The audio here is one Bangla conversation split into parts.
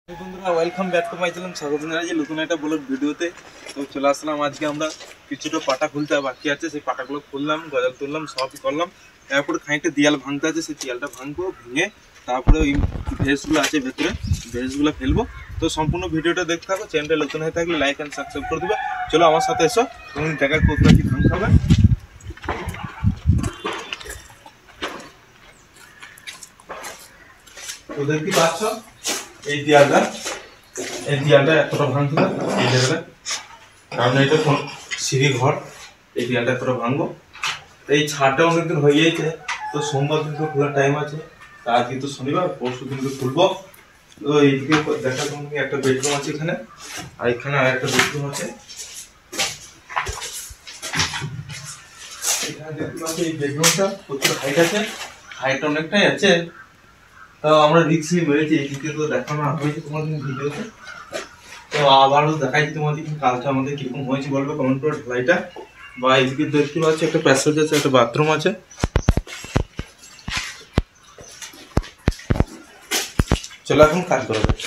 বন্ধুরা welcome back to my channel. স্বাগত জানাই যে নতুন একটা ব্লগ ভিডিওতে। তো চলে আসলাম আজকে আমরা কিছুটা পাটা খুলতে বাকি আছে, সেই পাটাগুলো খুললাম, গজাল তুললাম, সবই করলাম। তারপরে খানিকটা দেয়াল ভাঙতে আছে, সেই দেয়ালটা ভাঙবো, ভেঙে তারপরে ওই ভেজগুলো আছে ভেতরে ভেজগুলো ফেলবো। তো সম্পূর্ণ ভিডিওটা দেখতে থাকো। চ্যানেলটা নতুন হয়ে থাকলে লাইক অ্যান্ড সাবস্ক্রাইব করে দেবে। চলো আমার সাথে এসো এবং দেখা কোথাও কি ভাঙতে হবে। তো দেখতে পাচ্ছ এই দেয়ালটা এতটা ভাঙতে হবে এই জায়গাটা, কারণ এটা সিঁড়ি ঘর। এই দেয়ালটা এতটা ভাঙবো। এই ছাদটা অনেকদিন হয়ে গিয়েছে, তো সোমবার দিন তো খোলার টাইম আছে। আজ কিন্তু শনিবার, পরশু দিনকে খুলবো। তো এইদিকে দেখা তোমাকে একটা বেডরুম আছে এখানে, আর এখানে আর একটা বেডরুম আছে। এখানে দেখতে পাচ্ছি এই বেডরুমটা প্রচুর হাইট আছে, হাইট অনেকটাই আছে। তাও আমরা রিক্স নিয়ে বেড়েছি, এইদিকে তো দেখানো হয়েছে তোমাদের ভিডিওতে। তো আবারও দেখাই তোমাদের কাজটা আমাদের কিরকম হয়েছে বলবে কমেন্ট করে। ঢালাইটা বা এদিকে দেখতে পাচ্ছি একটা প্যাসেজ আছে, একটা বাথরুম আছে। চলো এখন কাজ করা যাক।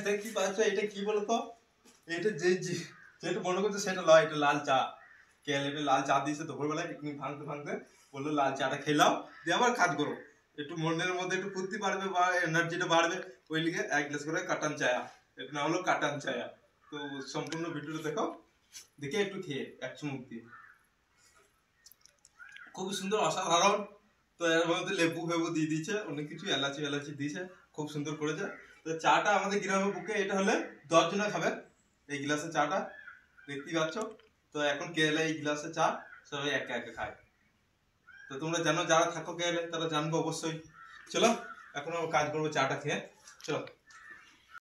দেখতে পাচ্ছ এটা কি বলতো, এটা যেটা মনে করছে সেটা লয়। এটা লাল চা, কে লেবে লাল চা দিয়েছে দুপুরবেলায় পিকনিক ভাঙতে ভাঙতে, বললো লাল চাটা খেলাও দিয়ে আবার কাজ করো, একটু মনের মধ্যে একটু ফুর্তি বাড়বে বা এনার্জিটা বাড়বে। ওই লিগে এক গ্লাস করে কাটান চায়া, এটা না হলো কাটান চায়া। তো সম্পূর্ণ ভিডিওটা দেখো, দেখে একটু খেয়ে এক চুমুক দিয়ে। খুব সুন্দর, অসাধারণ। তো এর মধ্যে লেবু ফেবু দিয়ে দিয়েছে, অনেক কিছু এলাচি এলাচি দিয়েছে, খুব সুন্দর করেছে। তো চাটা আমাদের গ্রামের বুকে এটা হলে 10 জনে খাবে এই গ্লাসে চাটা, দেখতেই পাচ্ছ। তো এখন কেরালা এই গ্লাসে চা সবাই একা একা খায়। তো তোমরা জানো, যারা থাকো কেরালায় তারা জানবো অবশ্যই। চলো এখন কাজ করবো চাটা খেয়ে, চলো।